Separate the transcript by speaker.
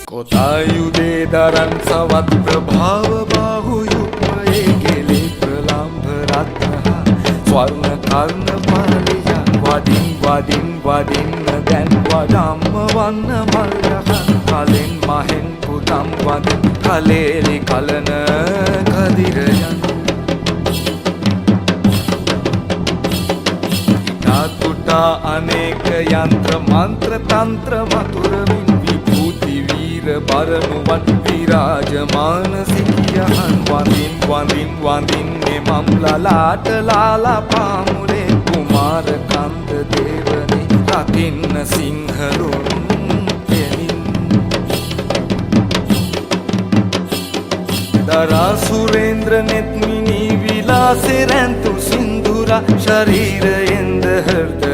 Speaker 1: कोतायुधे दरन् सवत् प्रभाव बाहुयुग्मये गेले प्रलाम्भरात्रः स्वर्णकर्णपालिया वदिन् वदिन् वदिन् දැන් වඩම්ම වන්න මල්ලහ කලෙන් මහෙන් පුතම් වදින් කලේලි කලන කදිරයන් කුටා අනේක යන්ත්‍ර මන්ත්‍ර තන්ත්‍ර මතුරමින් විභූති වීර බරනුවන් විරාජමාන සිටියහන් වඳින් වඳින් වඳින්නේ මම් ලලාට ලාලා පාමුලේ කුමාර කන්ද දේවනේ රකින්න සිංහලුන් එමින් දරා සුරේන්ද්‍ර නෙත් මිනි විලාසේ රැන්තු සින්දුරා ශරීරයෙන්ද හෘද